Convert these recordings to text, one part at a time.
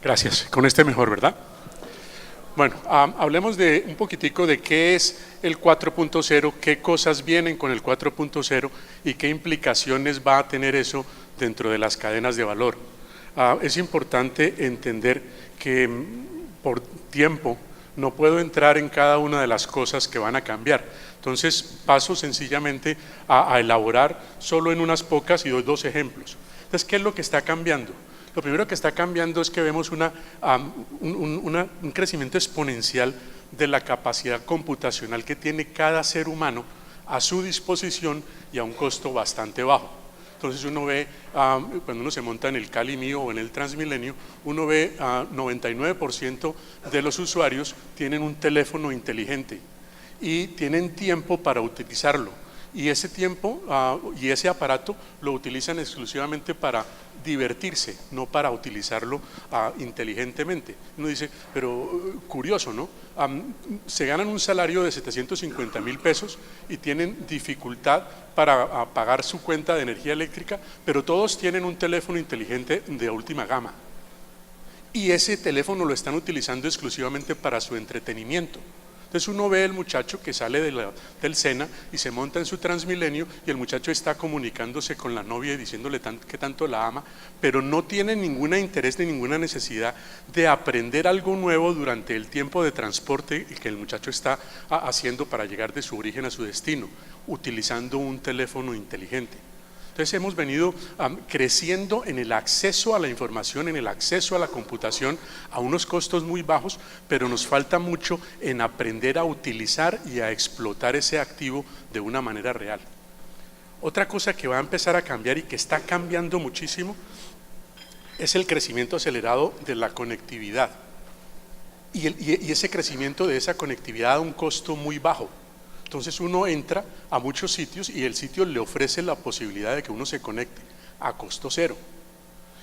Gracias. Con este mejor, ¿verdad? Bueno, hablemos de un poquitico de qué es el 4.0, qué cosas vienen con el 4.0 y qué implicaciones va a tener eso dentro de las cadenas de valor. Es importante entender que por tiempo no puedo entrar en cada una de las cosas que van a cambiar. Entonces paso sencillamente a elaborar solo en unas pocas y doy dos ejemplos. Entonces, ¿qué es lo que está cambiando? Lo primero que está cambiando es que vemos un crecimiento exponencial de la capacidad computacional que tiene cada ser humano a su disposición y a un costo bastante bajo. Entonces uno ve, cuando uno se monta en el Cali mío o en el Transmilenio, uno ve 99% de los usuarios tienen un teléfono inteligente y tienen tiempo para utilizarlo. Y ese tiempo y ese aparato lo utilizan exclusivamente para divertirse, no para utilizarlo inteligentemente. Uno dice, pero curioso, ¿no? Se ganan un salario de 750,000 pesos y tienen dificultad para pagar su cuenta de energía eléctrica, pero todos tienen un teléfono inteligente de última gama. Y ese teléfono lo están utilizando exclusivamente para su entretenimiento. Entonces uno ve el muchacho que sale del SENA y se monta en su Transmilenio y el muchacho está comunicándose con la novia y diciéndole que tanto la ama, pero no tiene ningún interés ni ninguna necesidad de aprender algo nuevo durante el tiempo de transporte que el muchacho está haciendo para llegar de su origen a su destino, utilizando un teléfono inteligente. Entonces hemos venido creciendo en el acceso a la información, en el acceso a la computación a unos costos muy bajos, pero nos falta mucho en aprender a utilizar y a explotar ese activo de una manera real. Otra cosa que va a empezar a cambiar y que está cambiando muchísimo es el crecimiento acelerado de la conectividad y ese crecimiento de esa conectividad a un costo muy bajo. Entonces uno entra a muchos sitios y el sitio le ofrece la posibilidad de que uno se conecte a costo cero.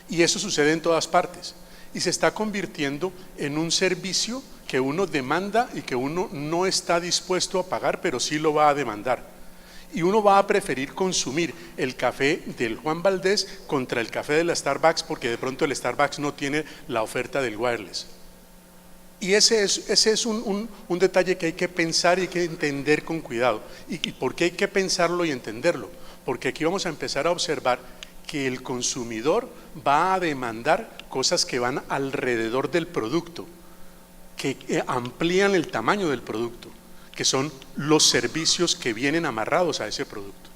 Y eso sucede en todas partes. Y se está convirtiendo en un servicio que uno demanda y que uno no está dispuesto a pagar, pero sí lo va a demandar. Y uno va a preferir consumir el café del Juan Valdés contra el café de la Starbucks porque de pronto el Starbucks no tiene la oferta del wireless. Y ese es un detalle que hay que pensar y hay que entender con cuidado. ¿Y por qué hay que pensarlo y entenderlo? Porque aquí vamos a empezar a observar que el consumidor va a demandar cosas que van alrededor del producto, que amplían el tamaño del producto, que son los servicios que vienen amarrados a ese producto.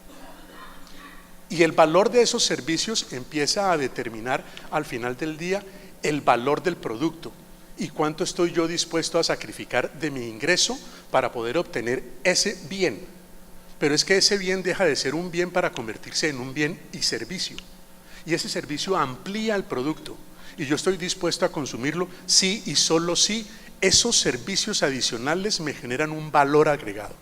Y el valor de esos servicios empieza a determinar al final del día el valor del producto. ¿Y cuánto estoy yo dispuesto a sacrificar de mi ingreso para poder obtener ese bien? Pero es que ese bien deja de ser un bien para convertirse en un bien y servicio. Y ese servicio amplía el producto. Y yo estoy dispuesto a consumirlo si y solo si esos servicios adicionales me generan un valor agregado.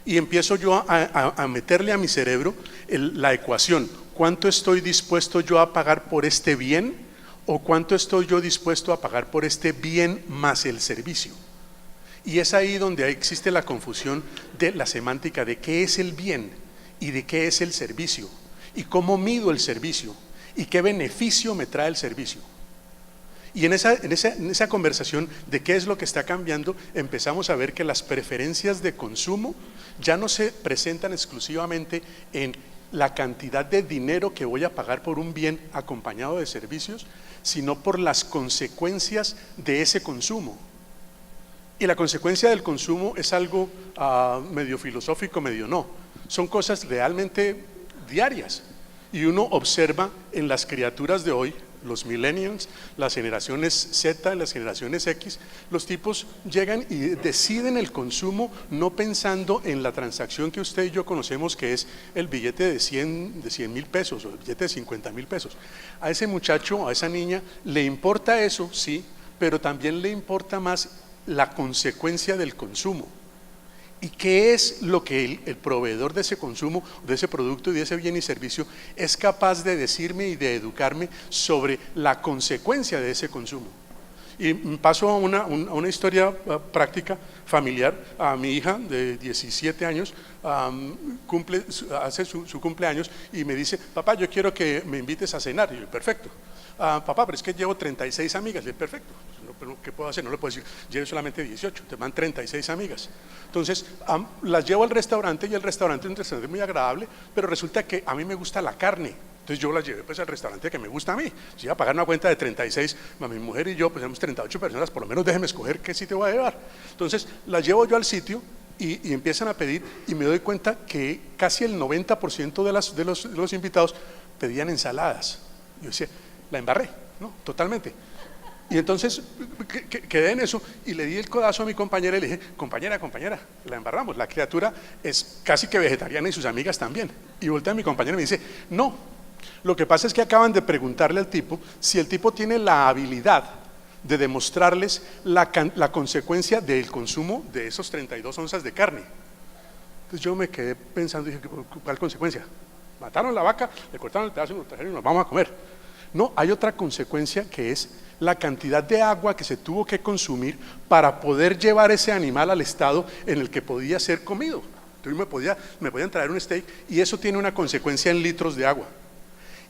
Y empiezo yo a meterle a mi cerebro la ecuación. ¿Cuánto estoy dispuesto yo a pagar por este bien? ¿O cuánto estoy yo dispuesto a pagar por este bien más el servicio? Y es ahí donde existe la confusión de la semántica de qué es el bien y de qué es el servicio y cómo mido el servicio y qué beneficio me trae el servicio. Y en esa conversación de qué es lo que está cambiando, empezamos a ver que las preferencias de consumo ya no se presentan exclusivamente en la cantidad de dinero que voy a pagar por un bien acompañado de servicios, sino por las consecuencias de ese consumo. Y la consecuencia del consumo es algo medio filosófico, medio no. Son cosas realmente diarias. Y uno observa en las criaturas de hoy, los millennials, las generaciones Z, las generaciones X, los tipos llegan y deciden el consumo no pensando en la transacción que usted y yo conocemos, que es el billete de 100,000 pesos o el billete de 50,000 pesos. A ese muchacho, a esa niña, le importa eso, sí, pero también le importa más la consecuencia del consumo. ¿Y qué es lo que el proveedor de ese consumo, de ese producto y de ese bien y servicio es capaz de decirme y de educarme sobre la consecuencia de ese consumo? Y paso a una historia práctica, familiar. A mi hija de 17 años hace su cumpleaños y me dice, papá, yo quiero que me invites a cenar. Y yo, perfecto. Papá, pero es que llevo 36 amigas. Y yo, perfecto. Pero ¿qué puedo hacer? No le puedo decir, lleve solamente 18, te van 36 amigas. Entonces, las llevo al restaurante y el restaurante es un restaurante muy agradable, pero resulta que a mí me gusta la carne. Entonces yo las llevé pues al restaurante que me gusta a mí. Si iba a pagar una cuenta de 36, mi mujer y yo, pues éramos 38 personas, por lo menos déjeme escoger qué sitio voy a llevar. Entonces las llevo yo al sitio y empiezan a pedir y me doy cuenta que casi el 90% de los invitados pedían ensaladas. Yo decía, la embarré, ¿no? Totalmente. Y entonces quedé en eso y le di el codazo a mi compañera y le dije, compañera, la embarramos, la criatura es casi que vegetariana y sus amigas también. Y voltea a mi compañera y me dice, no, lo que pasa es que acaban de preguntarle al tipo si el tipo tiene la habilidad de demostrarles la consecuencia del consumo de esos 32 onzas de carne. Entonces yo me quedé pensando y dije, ¿cuál consecuencia? Mataron la vaca, le cortaron el pedazo y nos vamos a comer. No, hay otra consecuencia que es la cantidad de agua que se tuvo que consumir para poder llevar ese animal al estado en el que podía ser comido. Entonces me podían traer un steak y eso tiene una consecuencia en litros de agua.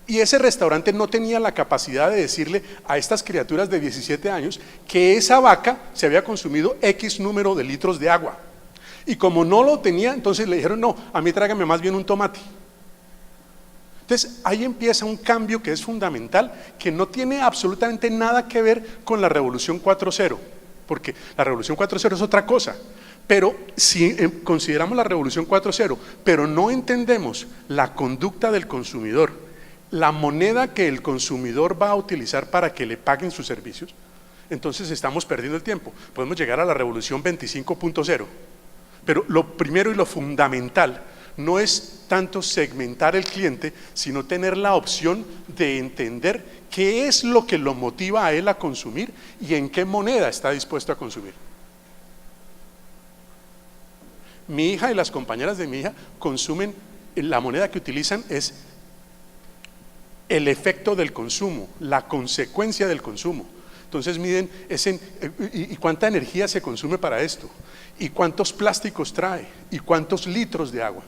Y ese restaurante no tenía la capacidad de decirle a estas criaturas de 17 años que esa vaca se había consumido X número de litros de agua. Y como no lo tenía, entonces le dijeron, no, a mí tráigame más bien un tomate. Entonces ahí empieza un cambio que es fundamental, que no tiene absolutamente nada que ver con la Revolución 4.0, porque la Revolución 4.0 es otra cosa. Pero si consideramos la Revolución 4.0, pero no entendemos la conducta del consumidor, la moneda que el consumidor va a utilizar para que le paguen sus servicios, entonces estamos perdiendo el tiempo. Podemos llegar a la Revolución 25.0, pero lo primero y lo fundamental no es tanto segmentar el cliente, sino tener la opción de entender qué es lo que lo motiva a él a consumir y en qué moneda está dispuesto a consumir. Mi hija y las compañeras de mi hija consumen, la moneda que utilizan es el efecto del consumo, la consecuencia del consumo. Entonces miden y cuánta energía se consume para esto, y cuántos plásticos trae, y cuántos litros de agua.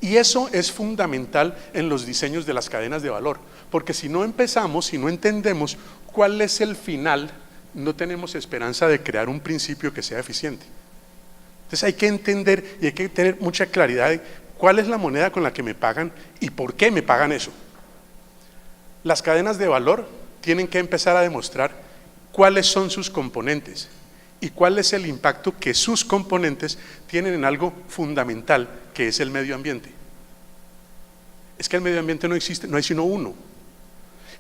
Y eso es fundamental en los diseños de las cadenas de valor, porque si no empezamos, si no entendemos cuál es el final, no tenemos esperanza de crear un principio que sea eficiente. Entonces hay que entender y hay que tener mucha claridad de cuál es la moneda con la que me pagan y por qué me pagan eso. Las cadenas de valor tienen que empezar a demostrar cuáles son sus componentes y cuál es el impacto que sus componentes tienen en algo fundamental, que es el medio ambiente. Es que el medio ambiente no existe, no hay sino uno.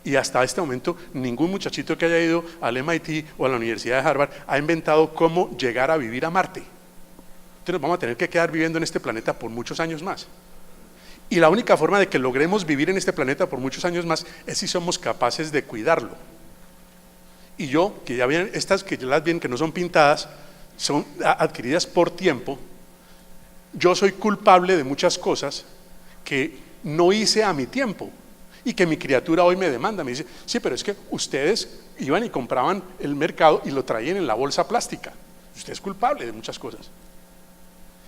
Y hasta este momento ningún muchachito que haya ido al MIT o a la Universidad de Harvard ha inventado cómo llegar a vivir a Marte. Entonces nos vamos a tener que quedar viviendo en este planeta por muchos años más. Y la única forma de que logremos vivir en este planeta por muchos años más es si somos capaces de cuidarlo. Y yo, que ya ven, estas que ya las ven que no son pintadas, son adquiridas por tiempo. Yo soy culpable de muchas cosas que no hice a mi tiempo y que mi criatura hoy me demanda. Me dice, sí, pero es que ustedes iban y compraban el mercado y lo traían en la bolsa plástica. Usted es culpable de muchas cosas.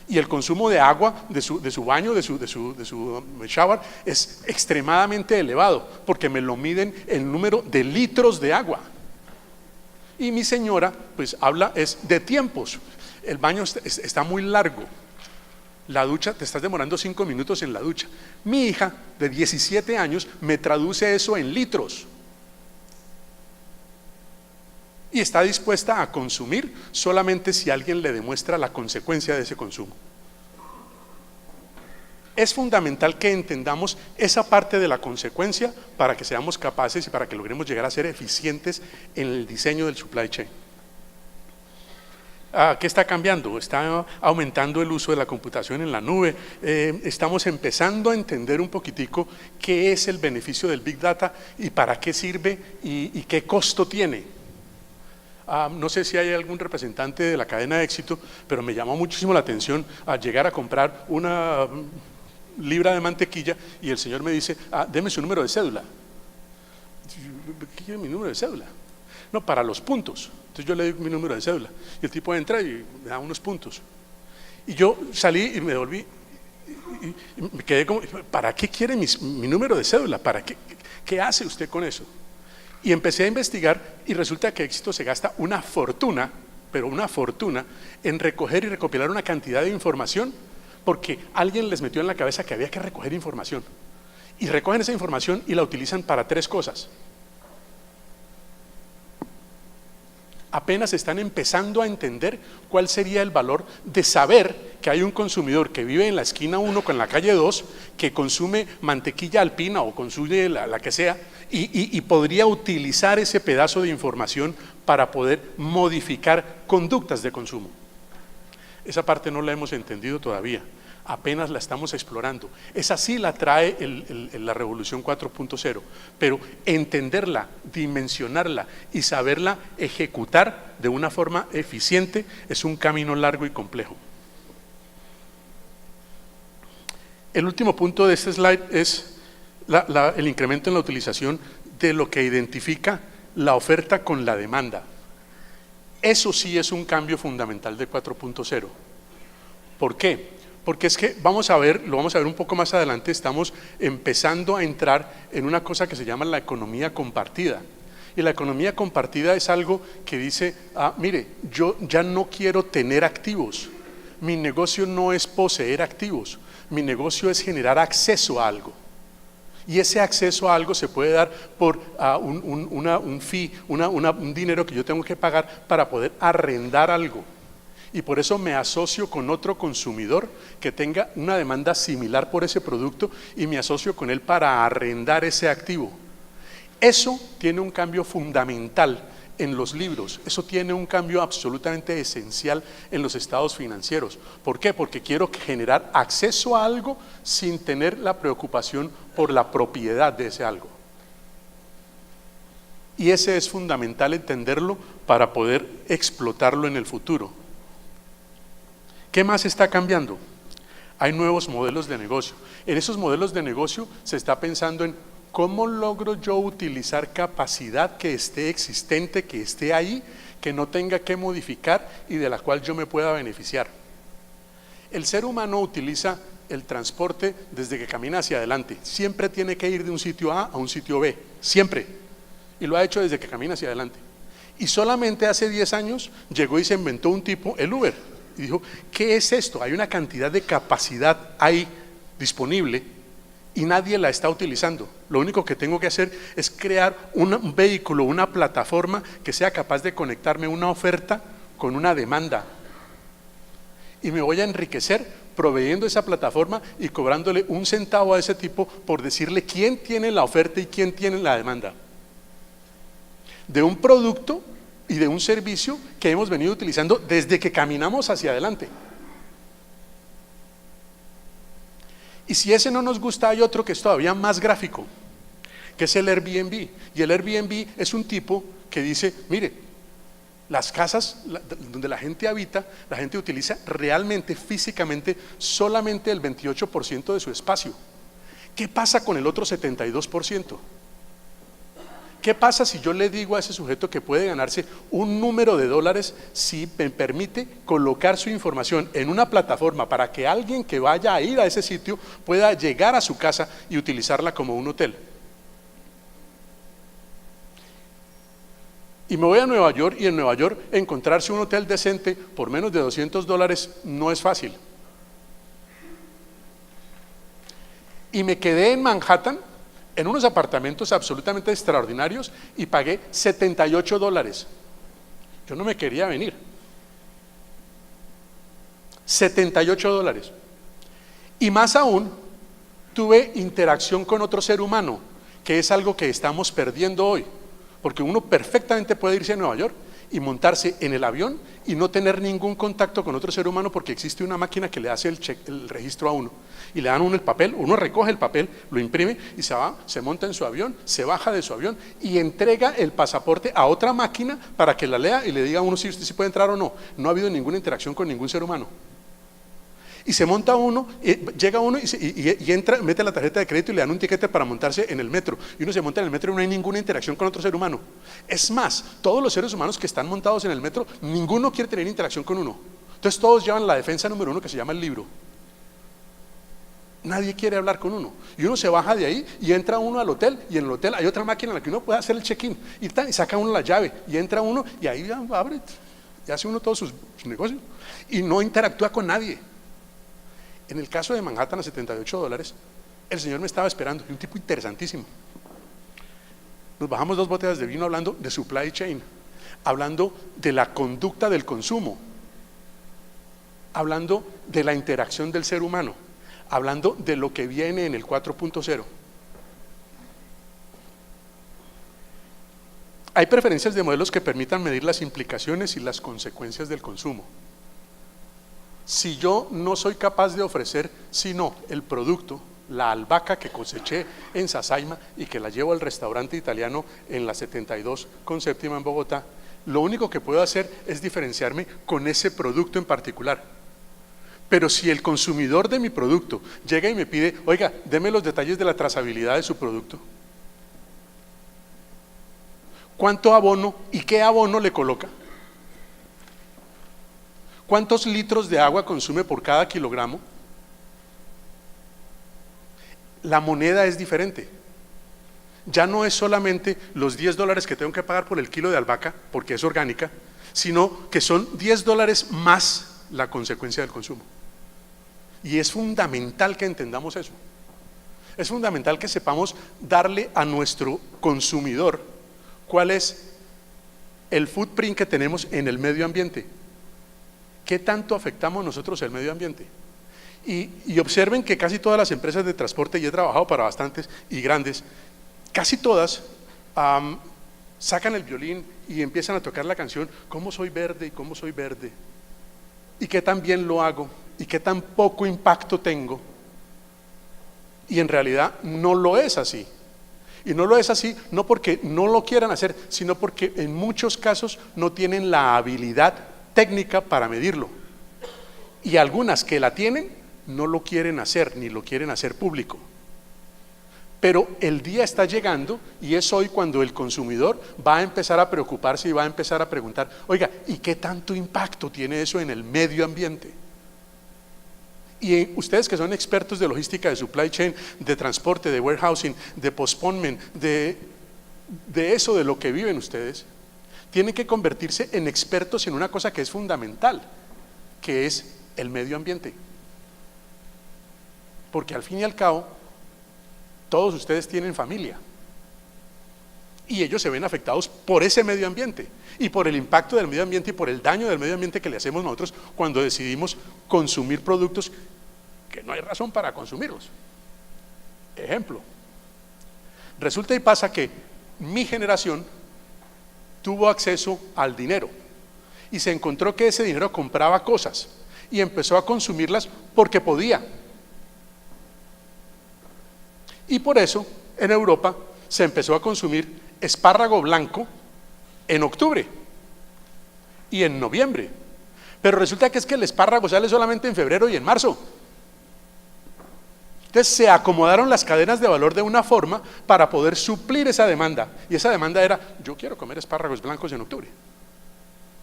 Y el consumo de agua, de su baño, de su shower, es extremadamente elevado, porque me lo miden el número de litros de agua. Y mi señora, pues habla es de tiempos. El baño está muy largo. La ducha, te estás demorando 5 minutos en la ducha. Mi hija de 17 años me traduce eso en litros. Y está dispuesta a consumir solamente si alguien le demuestra la consecuencia de ese consumo. Es fundamental que entendamos esa parte de la consecuencia para que seamos capaces y para que logremos llegar a ser eficientes en el diseño del supply chain. ¿Qué está cambiando? Está aumentando el uso de la computación en la nube. Estamos empezando a entender un poquitico qué es el beneficio del Big Data y para qué sirve y qué costo tiene. No sé si hay algún representante de la cadena de éxito, pero me llamó muchísimo la atención a llegar a comprar una libra de mantequilla y el señor me dice, deme su número de cédula. ¿Qué quiere mi número de cédula? No, para los puntos. Entonces yo le doy mi número de cédula y el tipo entra y me da unos puntos. Y yo salí y me devolví y me quedé como, ¿para qué quiere mi número de cédula? ¿Para qué? ¿Qué hace usted con eso? Y empecé a investigar y resulta que Éxito se gasta una fortuna, pero una fortuna, en recoger y recopilar una cantidad de información porque alguien les metió en la cabeza que había que recoger información. Y recogen esa información y la utilizan para 3 cosas. Apenas están empezando a entender cuál sería el valor de saber que hay un consumidor que vive en la esquina 1 con la calle 2, que consume mantequilla alpina o consume la que sea, y podría utilizar ese pedazo de información para poder modificar conductas de consumo. Esa parte no la hemos entendido todavía, apenas la estamos explorando. Esa sí la trae la revolución 4.0, pero entenderla, dimensionarla y saberla ejecutar de una forma eficiente es un camino largo y complejo. El último punto de este slide es el incremento en la utilización de lo que identifica la oferta con la demanda. Eso sí es un cambio fundamental de 4.0. ¿Por qué? Porque es que lo vamos a ver un poco más adelante, estamos empezando a entrar en una cosa que se llama la economía compartida. Y la economía compartida es algo que dice, mire, yo ya no quiero tener activos, mi negocio no es poseer activos, mi negocio es generar acceso a algo. Y ese acceso a algo se puede dar por un fee, un dinero que yo tengo que pagar para poder arrendar algo. Y por eso me asocio con otro consumidor que tenga una demanda similar por ese producto y me asocio con él para arrendar ese activo. Eso tiene un cambio fundamental en los libros, eso tiene un cambio absolutamente esencial en los estados financieros. ¿Por qué? Porque quiero generar acceso a algo sin tener la preocupación por la propiedad de ese algo. Y ese es fundamental entenderlo para poder explotarlo en el futuro. ¿Qué más está cambiando? Hay nuevos modelos de negocio. En esos modelos de negocio se está pensando en cómo logro yo utilizar capacidad que esté existente, que esté ahí, que no tenga que modificar y de la cual yo me pueda beneficiar. El ser humano utiliza el transporte desde que camina hacia adelante. Siempre tiene que ir de un sitio A a un sitio B, siempre. Y lo ha hecho desde que camina hacia adelante. Y solamente hace 10 años llegó y se inventó un tipo, el Uber. Y dijo, ¿qué es esto? Hay una cantidad de capacidad ahí disponible y nadie la está utilizando. Lo único que tengo que hacer es crear un vehículo, una plataforma que sea capaz de conectarme una oferta con una demanda. Y me voy a enriquecer proveyendo esa plataforma y cobrándole un centavo a ese tipo por decirle quién tiene la oferta y quién tiene la demanda. De un producto y de un servicio que hemos venido utilizando desde que caminamos hacia adelante. Y si ese no nos gusta, hay otro que es todavía más gráfico, que es el Airbnb. Y el Airbnb es un tipo que dice, mire, las casas donde la gente habita, la gente utiliza realmente, físicamente, solamente el 28% de su espacio. ¿Qué pasa con el otro 72%? ¿Qué pasa si yo le digo a ese sujeto que puede ganarse un número de dólares si me permite colocar su información en una plataforma para que alguien que vaya a ir a ese sitio pueda llegar a su casa y utilizarla como un hotel? Y me voy a Nueva York y en Nueva York encontrarse un hotel decente por menos de $200 no es fácil. Y me quedé en Manhattan en unos apartamentos absolutamente extraordinarios y pagué $78. Yo no me quería venir. $78. Y más aún, tuve interacción con otro ser humano, que es algo que estamos perdiendo hoy, porque uno perfectamente puede irse a Nueva York y montarse en el avión y no tener ningún contacto con otro ser humano porque existe una máquina que le hace el registro a uno y le dan a uno el papel, uno recoge el papel, lo imprime y se va, se monta en su avión, se baja de su avión y entrega el pasaporte a otra máquina para que la lea y le diga a uno si usted sí puede entrar o no. No ha habido ninguna interacción con ningún ser humano. Y se monta uno, llega uno y entra, mete la tarjeta de crédito y le dan un tiquete para montarse en el metro. Y uno se monta en el metro y no hay ninguna interacción con otro ser humano. Es más, todos los seres humanos que están montados en el metro, ninguno quiere tener interacción con uno. Entonces todos llevan la defensa número uno que se llama el libro. Nadie quiere hablar con uno. Y uno se baja de ahí y entra uno al hotel, y en el hotel hay otra máquina en la que uno puede hacer el check-in. Y saca uno la llave y entra uno y ahí ya abre y hace uno todos sus negocios. Y no interactúa con nadie. En el caso de Manhattan a $78, el señor me estaba esperando, y un tipo interesantísimo. Nos bajamos 2 botellas de vino hablando de supply chain, hablando de la conducta del consumo, hablando de la interacción del ser humano, hablando de lo que viene en el 4.0. Hay preferencias de modelos que permitan medir las implicaciones y las consecuencias del consumo. Si yo no soy capaz de ofrecer sino el producto, la albahaca que coseché en Sasaima y que la llevo al restaurante italiano en la 72 con séptima en Bogotá, lo único que puedo hacer es diferenciarme con ese producto en particular. Pero si el consumidor de mi producto llega y me pide, oiga, deme los detalles de la trazabilidad de su producto, ¿cuánto abono y qué abono le coloca? ¿Cuántos litros de agua consume por cada kilogramo? La moneda es diferente. Ya no es solamente los $10 que tengo que pagar por el kilo de albahaca, porque es orgánica, sino que son $10 más la consecuencia del consumo. Y es fundamental que entendamos eso. Es fundamental que sepamos darle a nuestro consumidor cuál es el footprint que tenemos en el medio ambiente. ¿Qué tanto afectamos nosotros el medio ambiente? Y observen que casi todas las empresas de transporte, y he trabajado para bastantes y grandes, casi todas sacan el violín y empiezan a tocar la canción ¿Cómo soy verde y cómo soy verde? ¿Y qué tan bien lo hago? ¿Y qué tan poco impacto tengo? Y en realidad no lo es así. Y no lo es así no porque no lo quieran hacer, sino porque en muchos casos no tienen la habilidad técnica para medirlo. Y algunas que la tienen no lo quieren hacer, ni lo quieren hacer público. Pero el día está llegando y es hoy cuando el consumidor va a empezar a preocuparse y va a empezar a preguntar, oiga, ¿y qué tanto impacto tiene eso en el medio ambiente? Y ustedes que son expertos de logística, de supply chain, de transporte, de warehousing, de postponement, de eso de lo que viven ustedes, tienen que convertirse en expertos en una cosa que es fundamental, que es el medio ambiente. Porque al fin y al cabo, todos ustedes tienen familia y ellos se ven afectados por ese medio ambiente y por el impacto del medio ambiente y por el daño del medio ambiente que le hacemos nosotros cuando decidimos consumir productos que no hay razón para consumirlos. Ejemplo, resulta y pasa que mi generación tuvo acceso al dinero y se encontró que ese dinero compraba cosas y empezó a consumirlas porque podía. Y por eso en Europa se empezó a consumir espárrago blanco en octubre y en noviembre. Pero resulta que es que el espárrago sale solamente en febrero y en marzo. Entonces se acomodaron las cadenas de valor de una forma para poder suplir esa demanda. Y esa demanda era, yo quiero comer espárragos blancos en octubre.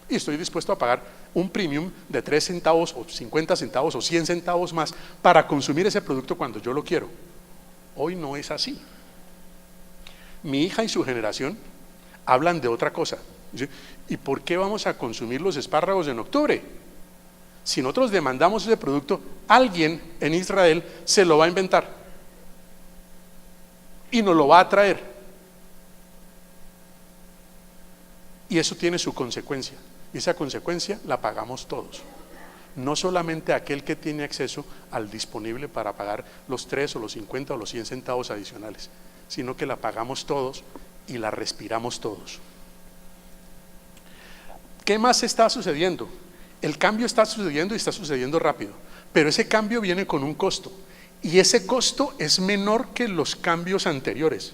Y estoy dispuesto a pagar un premium de 3 centavos o 50 centavos o 100 centavos más para consumir ese producto cuando yo lo quiero. Hoy no es así. Mi hija y su generación hablan de otra cosa. ¿Y por qué vamos a consumir los espárragos en octubre? Si nosotros demandamos ese producto, alguien en Israel se lo va a inventar y nos lo va a traer. Y eso tiene su consecuencia. Y esa consecuencia la pagamos todos. No solamente aquel que tiene acceso al disponible para pagar los 3 o los 50 o los 100 centavos adicionales, sino que la pagamos todos y la respiramos todos. ¿Qué más está sucediendo? El cambio está sucediendo y está sucediendo rápido, pero ese cambio viene con un costo y ese costo es menor que los cambios anteriores.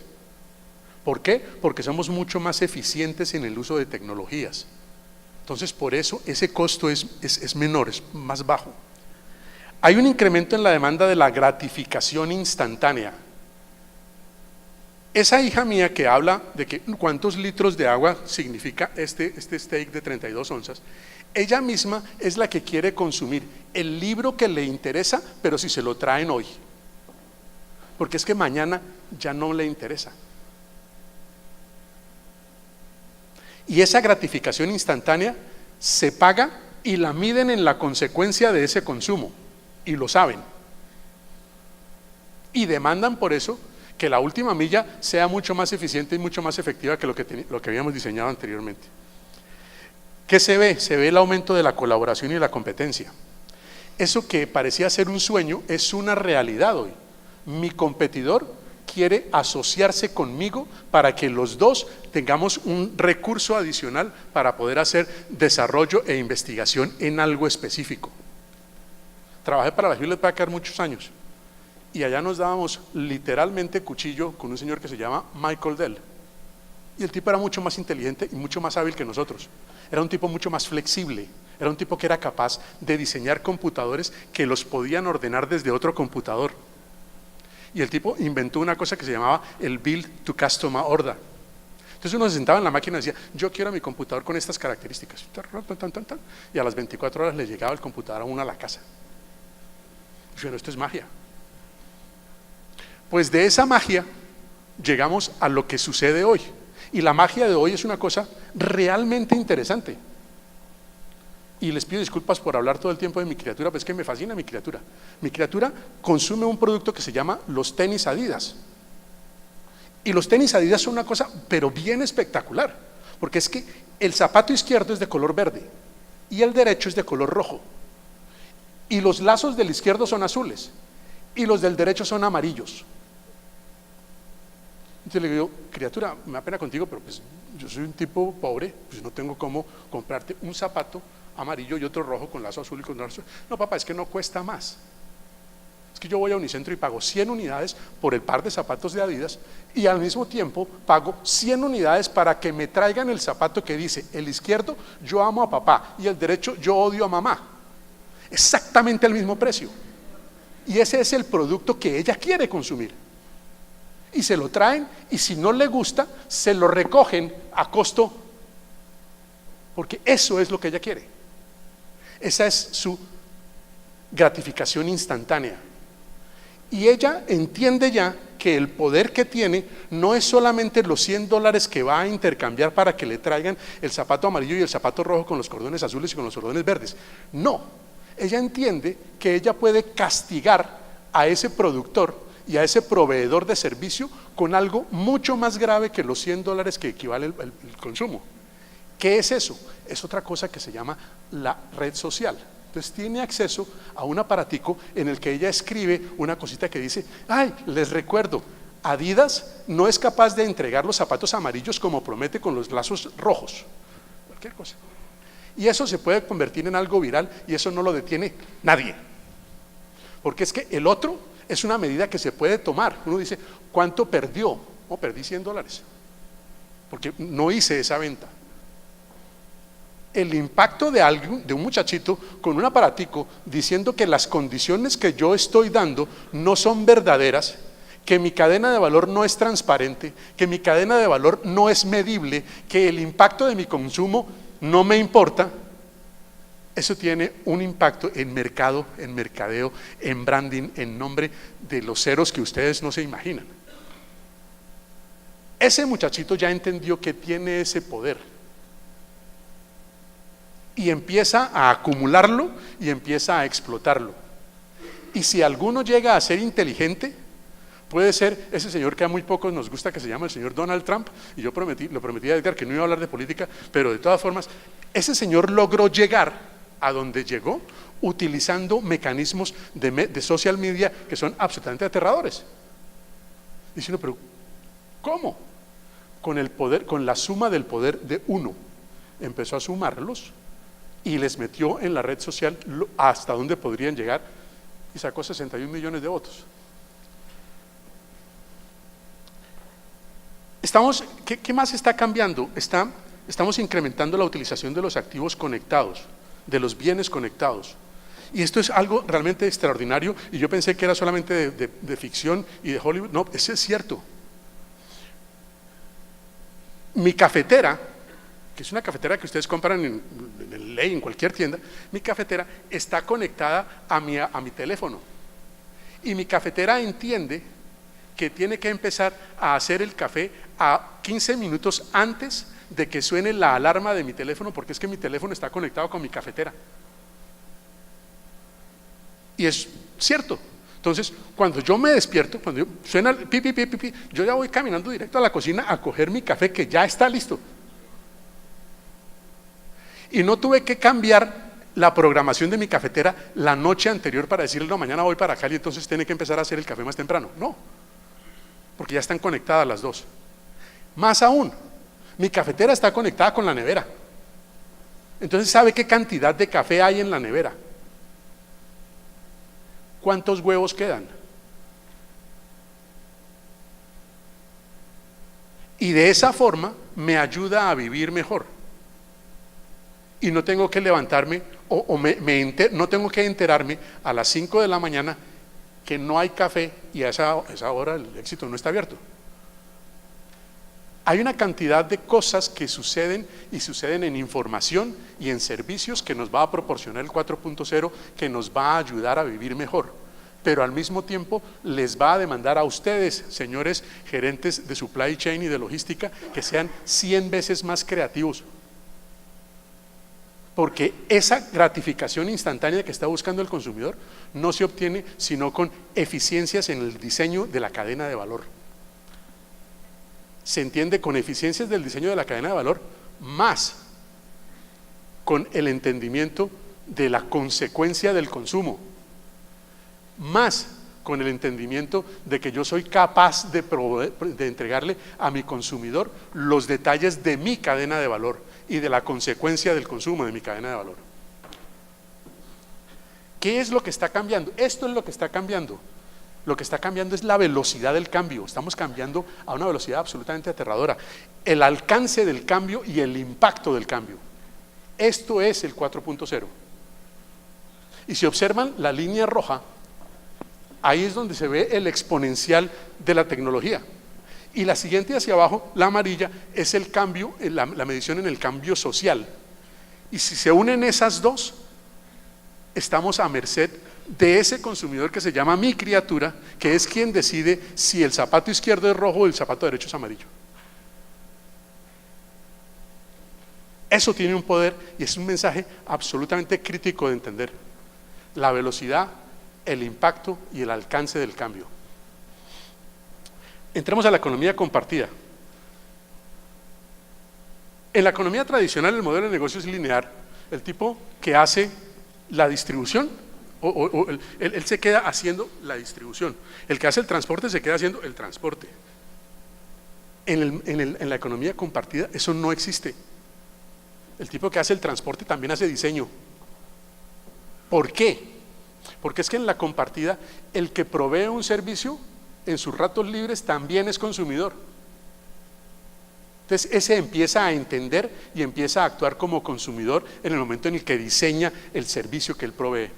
¿Por qué? Porque somos mucho más eficientes en el uso de tecnologías. Entonces por eso ese costo es menor, es más bajo. Hay un incremento en la demanda de la gratificación instantánea. Esa hija mía que habla de que cuántos litros de agua significa este steak de 32 onzas, ella misma es la que quiere consumir el libro que le interesa, pero si se lo traen hoy, porque es que mañana ya no le interesa. Y esa gratificación instantánea se paga y la miden en la consecuencia de ese consumo, y lo saben. Y demandan por eso que la última milla sea mucho más eficiente y mucho más efectiva que lo que habíamos diseñado anteriormente. ¿Qué se ve? Se ve el aumento de la colaboración y la competencia. Eso que parecía ser un sueño es una realidad hoy. Mi competidor quiere asociarse conmigo para que los dos tengamos un recurso adicional para poder hacer desarrollo e investigación en algo específico. Trabajé para la Hewlett Packard muchos años y allá nos dábamos literalmente cuchillo con un señor que se llama Michael Dell, y el tipo era mucho más inteligente y mucho más hábil que nosotros. Era un tipo mucho más flexible, era un tipo que era capaz de diseñar computadores que los podían ordenar desde otro computador. Y el tipo inventó una cosa que se llamaba el Build to Custom Order. Entonces uno se sentaba en la máquina y decía, yo quiero mi computador con estas características, y a las 24 horas le llegaba el computador a uno a la casa. Y bueno, esto es magia. Pues de esa magia llegamos a lo que sucede hoy, y la magia de hoy es una cosa realmente interesante. Y les pido disculpas por hablar todo el tiempo de mi criatura, pero es que me fascina mi criatura. Mi criatura consume un producto que se llama los tenis Adidas, y los tenis Adidas son una cosa pero bien espectacular, porque es que el zapato izquierdo es de color verde y el derecho es de color rojo, y los lazos del izquierdo son azules y los del derecho son amarillos. Entonces le digo, criatura, me da pena contigo, pero pues yo soy un tipo pobre, pues no tengo cómo comprarte un zapato amarillo y otro rojo con lazo azul y con lazo azul. No, papá, es que no cuesta más. Es que yo voy a Unicentro y pago 100 unidades por el par de zapatos de Adidas, y al mismo tiempo pago 100 unidades para que me traigan el zapato que dice, el izquierdo yo amo a papá y el derecho yo odio a mamá. Exactamente el mismo precio. Y ese es el producto que ella quiere consumir. Y se lo traen, y si no le gusta, se lo recogen a costo, porque eso es lo que ella quiere. Esa es su gratificación instantánea. Y ella entiende ya que el poder que tiene no es solamente los $100 que va a intercambiar para que le traigan el zapato amarillo y el zapato rojo con los cordones azules y con los cordones verdes. No, ella entiende que ella puede castigar a ese productor y a ese proveedor de servicio con algo mucho más grave que los $100 que equivale el consumo. ¿Qué es eso? Es otra cosa que se llama la red social. Entonces tiene acceso a un aparatico en el que ella escribe una cosita que dice, ay, les recuerdo, Adidas no es capaz de entregar los zapatos amarillos como promete con los lazos rojos. Cualquier cosa. Y eso se puede convertir en algo viral, y eso no lo detiene nadie. Porque es que el otro es una medida que se puede tomar. Uno dice, ¿cuánto perdió? Oh, perdí $100, porque no hice esa venta. El impacto de un muchachito con un aparatico diciendo que las condiciones que yo estoy dando no son verdaderas, que mi cadena de valor no es transparente, que mi cadena de valor no es medible, que el impacto de mi consumo no me importa. Eso tiene un impacto en mercado, en mercadeo, en branding, en nombre de los ceros que ustedes no se imaginan. Ese muchachito ya entendió que tiene ese poder y empieza a acumularlo y empieza a explotarlo. Y si alguno llega a ser inteligente, puede ser ese señor que a muy pocos nos gusta, que se llama el señor Donald Trump. Y yo lo prometí a Edgar que no iba a hablar de política, pero de todas formas, ese señor logró llegar a donde llegó utilizando mecanismos de social media que son absolutamente aterradores. Diciendo, pero ¿cómo? Con el poder, con la suma del poder de uno, empezó a sumarlos y les metió en la red social hasta donde podrían llegar, y sacó 61 millones de votos. ¿Qué más está cambiando? Estamos incrementando la utilización de los activos conectados, de los bienes conectados, Y esto es algo realmente extraordinario, y yo pensé que era solamente de ficción y de Hollywood. No, eso es cierto. Mi cafetera, que es una cafetera que ustedes compran en Ley, en cualquier tienda, mi cafetera está conectada a mi teléfono. Y mi cafetera entiende que tiene que empezar a hacer el café a 15 minutos antes de que suene la alarma de mi teléfono, porque es que mi teléfono está conectado con mi cafetera. Y es cierto. Entonces, cuando yo me despierto, cuando suena el pi, pi, pi, pi, pi, yo ya voy caminando directo a la cocina a coger mi café que ya está listo. Y no tuve que cambiar la programación de mi cafetera la noche anterior para decirle, no, mañana voy para Cali, entonces tiene que empezar a hacer el café más temprano. No, porque ya están conectadas las dos. Más aún, mi cafetera está conectada con la nevera. Entonces, ¿sabe qué cantidad de café hay en la nevera? ¿Cuántos huevos quedan? Y de esa forma me ayuda a vivir mejor. Y no tengo que levantarme no tengo que enterarme a las 5 de la mañana que no hay café y a esa hora el éxito no está abierto. Hay una cantidad de cosas que suceden y suceden en información y en servicios que nos va a proporcionar el 4.0, que nos va a ayudar a vivir mejor, pero al mismo tiempo les va a demandar a ustedes, señores gerentes de supply chain y de logística, que sean 100 veces más creativos, porque esa gratificación instantánea que está buscando el consumidor no se obtiene sino con eficiencias en el diseño de la cadena de valor. Se entiende con eficiencias del diseño de la cadena de valor, más con el entendimiento de la consecuencia del consumo, más con el entendimiento de que yo soy capaz de entregarle a mi consumidor los detalles de mi cadena de valor y de la consecuencia del consumo de mi cadena de valor. ¿Qué es lo que está cambiando? Esto es lo que está cambiando. Lo que está cambiando es la velocidad del cambio. Estamos cambiando a una velocidad absolutamente aterradora. El alcance del cambio y el impacto del cambio. Esto es el 4.0. Y si observan la línea roja, ahí es donde se ve el exponencial de la tecnología. Y la siguiente hacia abajo, la amarilla, es el cambio, la medición en el cambio social. Y si se unen esas dos, estamos a merced de ese consumidor que se llama mi criatura, que es quien decide si el zapato izquierdo es rojo o el zapato derecho es amarillo. Eso tiene un poder y es un mensaje absolutamente crítico de entender. La velocidad, el impacto y el alcance del cambio. Entremos a la economía compartida. En la economía tradicional el modelo de negocio es lineal. El tipo que hace la distribución, él se queda haciendo la distribución. El que hace el transporte se queda haciendo el transporte. En la economía compartida eso no existe. El tipo que hace el transporte también hace diseño. ¿Por qué? Porque es que en la compartida el que provee un servicio en sus ratos libres también es consumidor. Entonces ese empieza a entender y empieza a actuar como consumidor en el momento en el que diseña el servicio que él provee.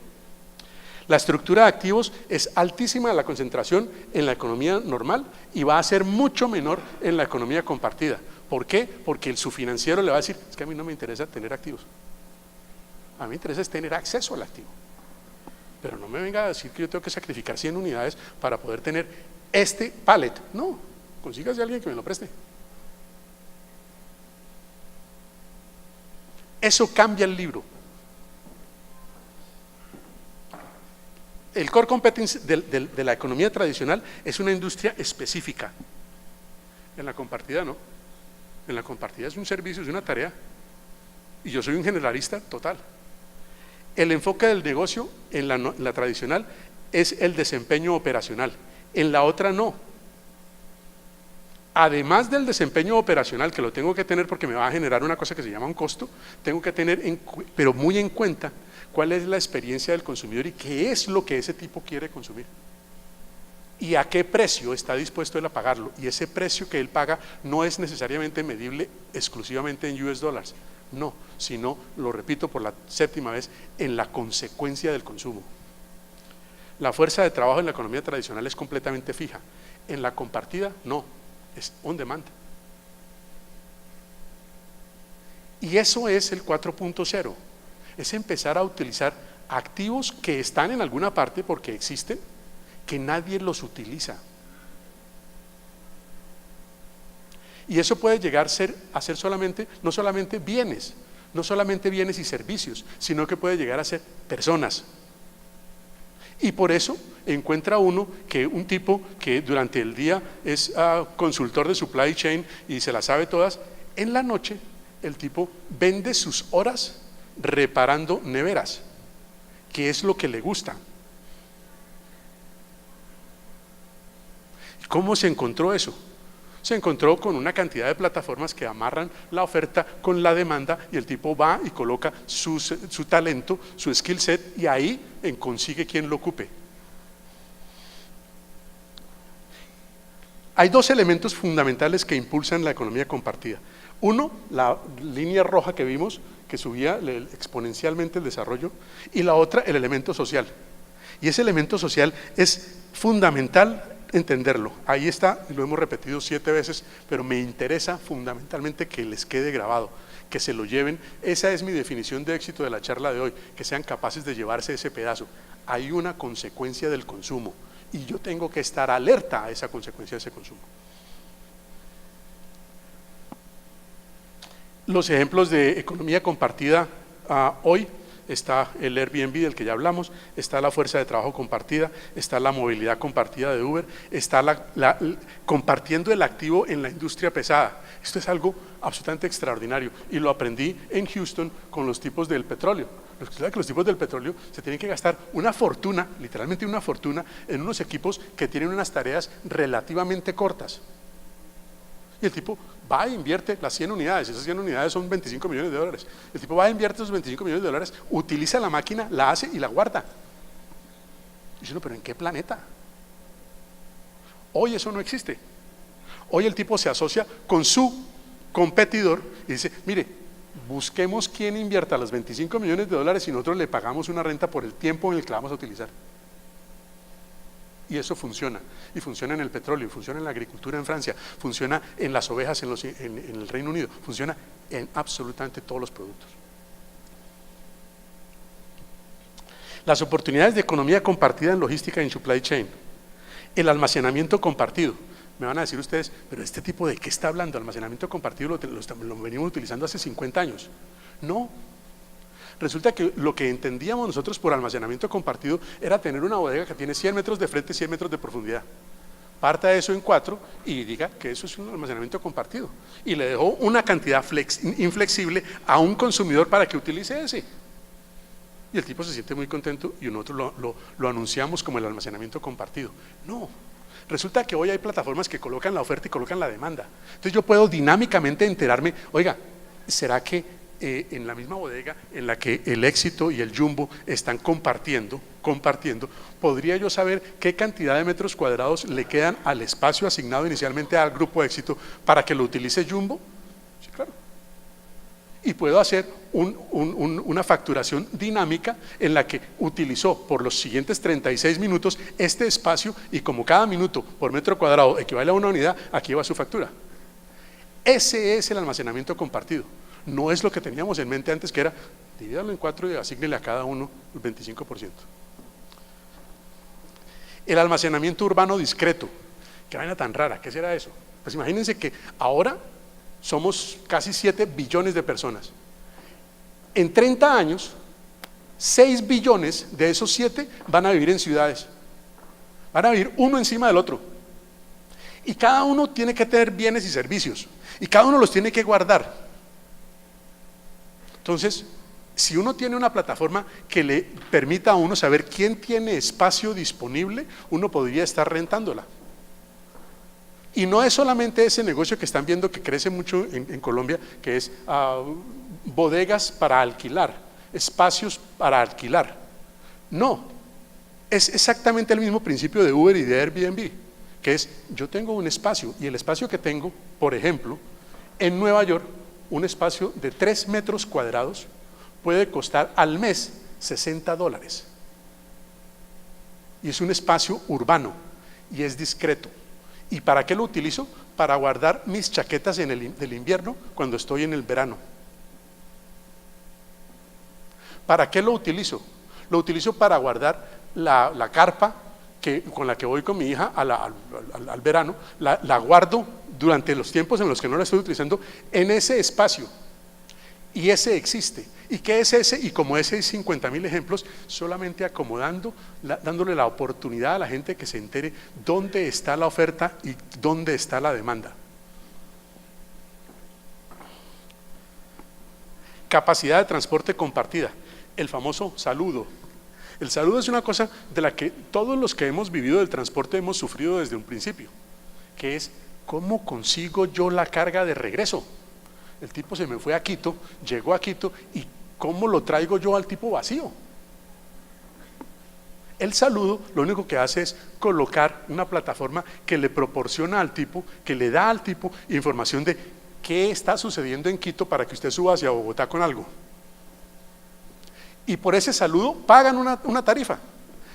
La estructura de activos es altísima la concentración en la economía normal y va a ser mucho menor en la economía compartida. ¿Por qué? Porque su financiero le va a decir, es que a mí no me interesa tener activos, a mí me interesa es tener acceso al activo, pero no me venga a decir que yo tengo que sacrificar 100 unidades para poder tener este pallet. No, consígase a alguien que me lo preste. Eso cambia el libro. El core competence de la economía tradicional es una industria específica. En la compartida no. En la compartida es un servicio, es una tarea. Y yo soy un generalista total. El enfoque del negocio en la tradicional es el desempeño operacional. En la otra no. Además del desempeño operacional, que lo tengo que tener porque me va a generar una cosa que se llama un costo, tengo que tener, pero muy en cuenta, cuál es la experiencia del consumidor y qué es lo que ese tipo quiere consumir. Y a qué precio está dispuesto él a pagarlo. Y ese precio que él paga no es necesariamente medible exclusivamente en US dólares. no, sino, lo repito por la 7ª vez, en la consecuencia del consumo. La fuerza de trabajo en la economía tradicional es completamente fija, en la compartida no, es on demand. Y eso es el 4.0, es empezar a utilizar activos que están en alguna parte porque existen, que nadie los utiliza. Y eso puede llegar a ser solamente, no solamente bienes y servicios, sino que puede llegar a ser personas. Y por eso encuentra uno que un tipo que durante el día es consultor de supply chain y se las sabe todas, en la noche el tipo vende sus horas reparando neveras, que es lo que le gusta. ¿Cómo se encontró eso? Se encontró con una cantidad de plataformas que amarran la oferta con la demanda y el tipo va y coloca su talento, su skill set y ahí consigue quien lo ocupe. Hay dos elementos fundamentales que impulsan la economía compartida. Uno, la línea roja que vimos, que subía exponencialmente el desarrollo, y la otra, el elemento social. Y ese elemento social es fundamental entenderlo. Ahí está, lo hemos repetido 7 veces, pero me interesa fundamentalmente que les quede grabado, que se lo lleven. Esa es mi definición de éxito de la charla de hoy, que sean capaces de llevarse ese pedazo. Hay una consecuencia del consumo y yo tengo que estar alerta a esa consecuencia de ese consumo. Los ejemplos de economía compartida hoy: está el Airbnb del que ya hablamos, está la fuerza de trabajo compartida, está la movilidad compartida de Uber, está compartiendo el activo en la industria pesada. Esto es algo absolutamente extraordinario y lo aprendí en Houston con los tipos del petróleo. Los tipos del petróleo se tienen que gastar una fortuna, literalmente una fortuna, en unos equipos que tienen unas tareas relativamente cortas. Y el tipo va e invierte las 100 unidades, esas 100 unidades son 25 millones de dólares. El tipo va e invierte esos 25 millones de dólares, utiliza la máquina, la hace y la guarda. Y dice, no, pero ¿en qué planeta? Hoy eso no existe. Hoy el tipo se asocia con su competidor y dice, mire, busquemos quién invierta los 25 millones de dólares y nosotros le pagamos una renta por el tiempo en el que la vamos a utilizar. Y eso funciona, y funciona en el petróleo, funciona en la agricultura en Francia, funciona en las ovejas en el Reino Unido, funciona en absolutamente todos los productos. Las oportunidades de economía compartida en logística y en supply chain. El almacenamiento compartido. Me van a decir ustedes, pero este tipo ¿de qué está hablando? Almacenamiento compartido lo venimos utilizando hace 50 años. No. Resulta que lo que entendíamos nosotros por almacenamiento compartido era tener una bodega que tiene 100 metros de frente y 100 metros de profundidad. Parta eso en 4 y diga que eso es un almacenamiento compartido. Y le dejó una cantidad inflexible a un consumidor para que utilice ese. Y el tipo se siente muy contento y nosotros lo anunciamos como el almacenamiento compartido. No. Resulta que hoy hay plataformas que colocan la oferta y colocan la demanda. Entonces yo puedo dinámicamente enterarme, oiga, ¿será que en la misma bodega en la que el Éxito y el Jumbo están compartiendo, podría yo saber qué cantidad de metros cuadrados le quedan al espacio asignado inicialmente al grupo Éxito para que lo utilice Jumbo? Sí, claro. Y puedo hacer una facturación dinámica en la que utilizó por los siguientes 36 minutos este espacio y como cada minuto por metro cuadrado equivale a una unidad, aquí va su factura. Ese es el almacenamiento compartido. No es lo que teníamos en mente antes, que era divídalo en 4 y asígnele a cada uno el 25%. El almacenamiento urbano discreto. Qué vaina tan rara, ¿qué será eso? Pues imagínense que ahora somos casi 7 billones de personas. En 30 años, 6 billones de esos 7 van a vivir en ciudades. Van a vivir uno encima del otro. Y cada uno tiene que tener bienes y servicios. Y cada uno los tiene que guardar. Entonces, si uno tiene una plataforma que le permita a uno saber quién tiene espacio disponible, uno podría estar rentándola. Y no es solamente ese negocio que están viendo que crece mucho en Colombia, que es bodegas para alquilar, espacios para alquilar. No, es exactamente el mismo principio de Uber y de Airbnb, que es yo tengo un espacio y el espacio que tengo, por ejemplo, en Nueva York, un espacio de 3 metros cuadrados puede costar al mes $60. Y es un espacio urbano y es discreto. ¿Y para qué lo utilizo? Para guardar mis chaquetas del invierno cuando estoy en el verano. ¿Para qué lo utilizo? Lo utilizo para guardar la carpa con la que voy con mi hija al verano, la guardo durante los tiempos en los que no la estoy utilizando en ese espacio. Y ese existe. ¿Y qué es ese? Y como ese hay 50.000 ejemplos, solamente acomodando, dándole la oportunidad a la gente que se entere dónde está la oferta y dónde está la demanda. Capacidad de transporte compartida, el famoso saludo. El saludo es una cosa de la que todos los que hemos vivido del transporte hemos sufrido desde un principio, que es ¿cómo consigo yo la carga de regreso? El tipo se me fue a Quito, llegó a Quito y ¿cómo lo traigo yo al tipo vacío? El saludo lo único que hace es colocar una plataforma que le proporciona al tipo, que le da al tipo información de qué está sucediendo en Quito para que usted suba hacia Bogotá con algo. Y por ese saludo pagan una tarifa,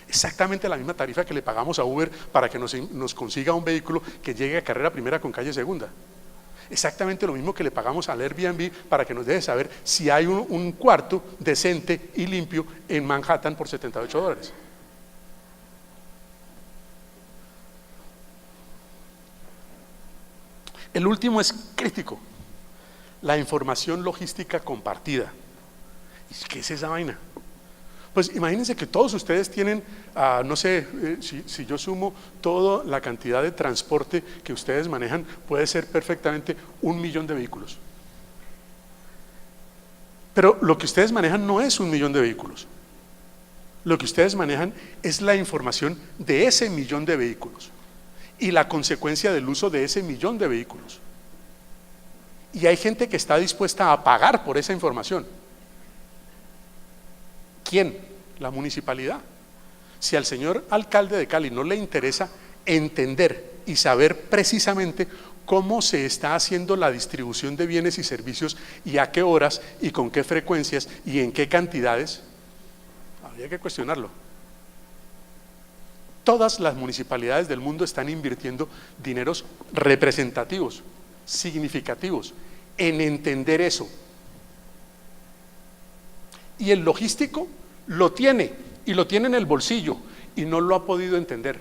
exactamente la misma tarifa que le pagamos a Uber para que nos consiga un vehículo que llegue a carrera primera con calle segunda. Exactamente lo mismo que le pagamos al Airbnb para que nos deje saber si hay un cuarto decente y limpio en Manhattan por $78. El último es crítico, la información logística compartida. ¿Y qué es esa vaina? Pues imagínense que todos ustedes tienen, no sé, si yo sumo toda la cantidad de transporte que ustedes manejan, puede ser perfectamente 1 millón de vehículos. Pero lo que ustedes manejan no es 1 millón de vehículos. Lo que ustedes manejan es la información de ese millón de vehículos y la consecuencia del uso de ese millón de vehículos. Y hay gente que está dispuesta a pagar por esa información. ¿Quién? La municipalidad. Si al señor alcalde de Cali no le interesa entender y saber precisamente cómo se está haciendo la distribución de bienes y servicios y a qué horas y con qué frecuencias y en qué cantidades, habría que cuestionarlo. Todas las municipalidades del mundo están invirtiendo dineros representativos, significativos, en entender eso. Y el logístico lo tiene, y lo tiene en el bolsillo, y no lo ha podido entender.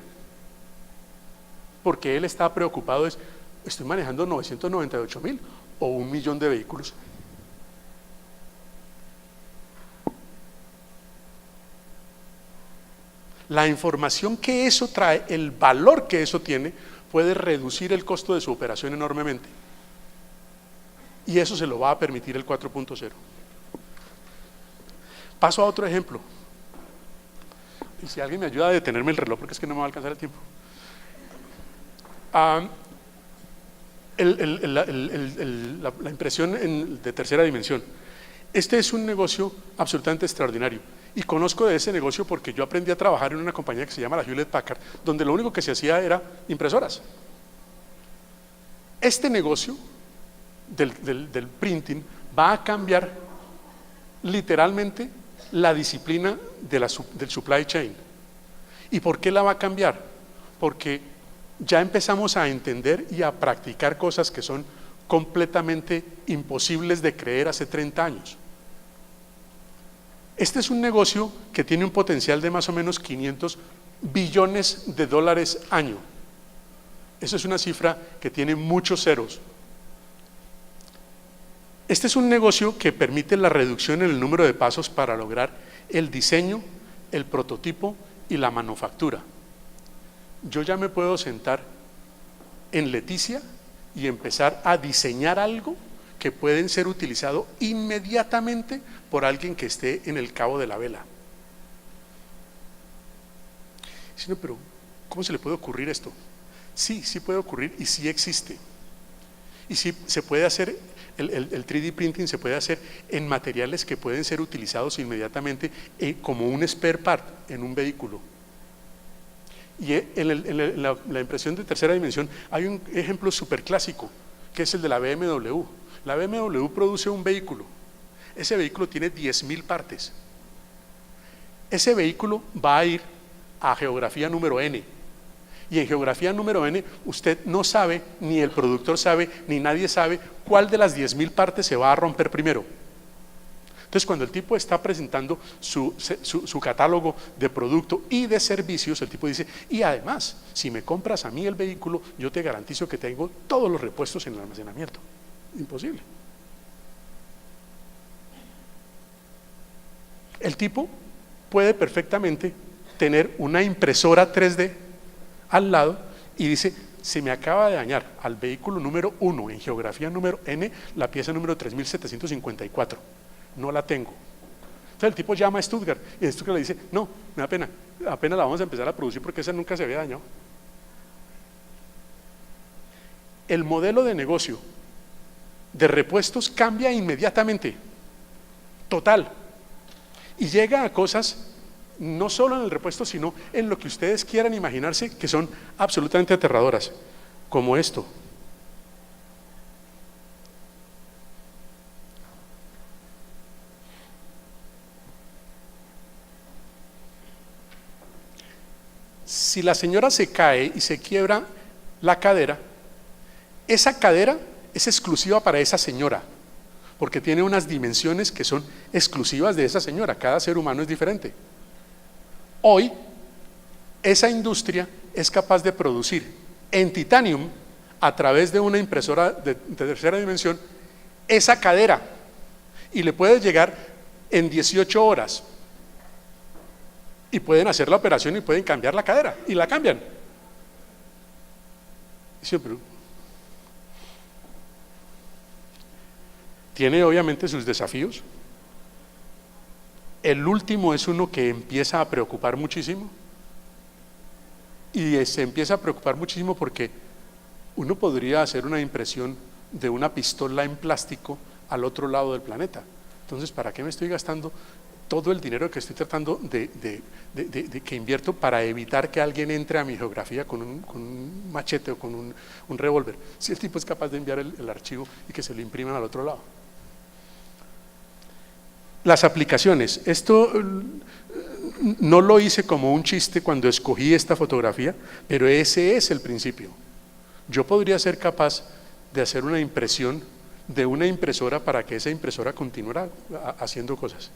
Porque él está preocupado, estoy manejando 998.000 o 1 millón de vehículos. La información que eso trae, el valor que eso tiene, puede reducir el costo de su operación enormemente. Y eso se lo va a permitir el 4.0. Paso a otro ejemplo. Y si alguien me ayuda a detenerme el reloj, porque es que no me va a alcanzar el tiempo. La impresión de tercera dimensión. Este es un negocio absolutamente extraordinario. Y conozco de ese negocio porque yo aprendí a trabajar en una compañía que se llama la Hewlett Packard, donde lo único que se hacía era impresoras. Este negocio del printing va a cambiar literalmente la disciplina del supply chain. ¿Y por qué la va a cambiar? Porque ya empezamos a entender y a practicar cosas que son completamente imposibles de creer hace 30 años. Este es un negocio que tiene un potencial de más o menos $500 billones año. Eso es una cifra que tiene muchos ceros. Este es un negocio que permite la reducción en el número de pasos para lograr el diseño, el prototipo y la manufactura. Yo ya me puedo sentar en Leticia y empezar a diseñar algo que pueden ser utilizado inmediatamente por alguien que esté en el Cabo de la Vela. Sí, no, pero ¿cómo se le puede ocurrir esto? Sí, sí puede ocurrir y sí existe. Y sí se puede hacer, el 3D printing se puede hacer en materiales que pueden ser utilizados inmediatamente como un spare part en un vehículo. Y en la impresión de tercera dimensión hay un ejemplo súper clásico, que es el de la BMW. La BMW produce un vehículo, ese vehículo tiene 10.000 partes, ese vehículo va a ir a geografía número N, y en geografía número N usted no sabe, ni el productor sabe, ni nadie sabe cuál de las 10.000 partes se va a romper primero. Entonces, cuando el tipo está presentando su catálogo de producto y de servicios, el tipo dice, y además, si me compras a mí el vehículo, yo te garantizo que tengo todos los repuestos en el almacenamiento. Imposible. El tipo puede perfectamente tener una impresora 3D al lado y dice, se me acaba de dañar al vehículo número 1 en geografía número N, la pieza número 3754. No la tengo. Entonces el tipo llama a Stuttgart y Stuttgart le dice, no, me da pena, apenas la vamos a empezar a producir porque esa nunca se había dañado. El modelo de negocio de repuestos cambia inmediatamente, total, y llega a cosas no solo en el repuesto, sino en lo que ustedes quieran imaginarse, que son absolutamente aterradoras, como esto. Si la señora se cae y se quiebra la cadera, esa cadera es exclusiva para esa señora, porque tiene unas dimensiones que son exclusivas de esa señora. Cada ser humano es diferente. Hoy, esa industria es capaz de producir en titanium, a través de una impresora de tercera dimensión, esa cadera, y le puede llegar en 18 horas. Y pueden hacer la operación y pueden cambiar la cadera, y la cambian. Siempre. Tiene obviamente sus desafíos. El último es uno que empieza a preocupar muchísimo, y se empieza a preocupar muchísimo porque uno podría hacer una impresión de una pistola en plástico al otro lado del planeta. Entonces, ¿para qué me estoy gastando todo el dinero que estoy tratando de que invierto para evitar que alguien entre a mi geografía con un machete o con un revólver? Si el tipo es capaz de enviar el archivo y que se lo impriman al otro lado. Las aplicaciones, esto no lo hice como un chiste cuando escogí esta fotografía, pero ese es el principio. Yo podría ser capaz de hacer una impresión de una impresora para que esa impresora continuara haciendo cosas.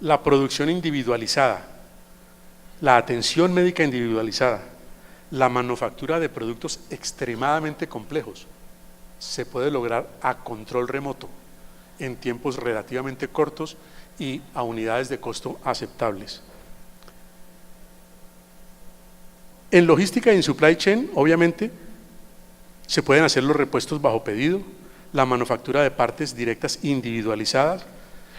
La producción individualizada, la atención médica individualizada, la manufactura de productos extremadamente complejos, se puede lograr a control remoto, en tiempos relativamente cortos y a unidades de costo aceptables. En logística y en supply chain, obviamente, se pueden hacer los repuestos bajo pedido, la manufactura de partes directas individualizadas,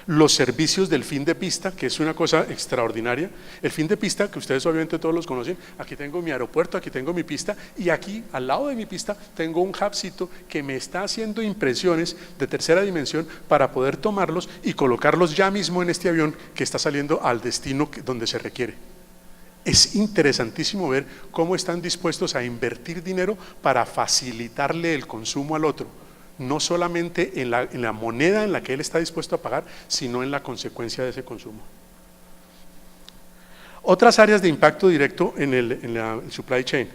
los servicios del fin de pista, que es una cosa extraordinaria. El fin de pista, que ustedes obviamente todos los conocen, aquí tengo mi aeropuerto, aquí tengo mi pista, y aquí al lado de mi pista tengo un hubcito que me está haciendo impresiones de tercera dimensión para poder tomarlos y colocarlos ya mismo en este avión que está saliendo al destino donde se requiere. Es interesantísimo ver cómo están dispuestos a invertir dinero para facilitarle el consumo al otro, no solamente en la moneda en la que él está dispuesto a pagar, sino en la consecuencia de ese consumo. Otras áreas de impacto directo en la supply chain,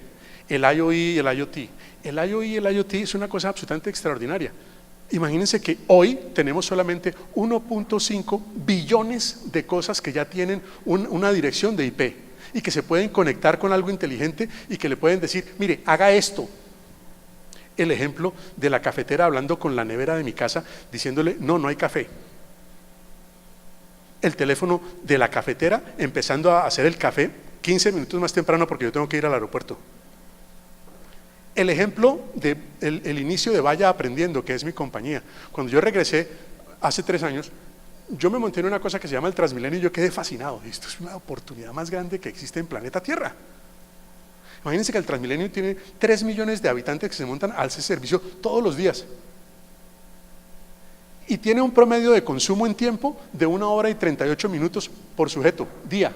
el IoE y el IoT. El IoE y el IoT es una cosa absolutamente extraordinaria. Imagínense que hoy tenemos solamente 1.5 billones de cosas que ya tienen una dirección de IP y que se pueden conectar con algo inteligente y que le pueden decir, mire, haga esto. El ejemplo de la cafetera hablando con la nevera de mi casa, diciéndole, no hay café. El teléfono de la cafetera empezando a hacer el café 15 minutos más temprano porque yo tengo que ir al aeropuerto. El ejemplo del inicio de Vaya Aprendiendo, que es mi compañía. Cuando yo regresé hace 3 años, yo me monté en una cosa que se llama el Transmilenio y yo quedé fascinado. Esto es una oportunidad más grande que existe en planeta Tierra. Imagínense que el Transmilenio tiene 3 millones de habitantes que se montan a ese servicio todos los días. Y tiene un promedio de consumo en tiempo de 1 hora y 38 minutos por sujeto, día.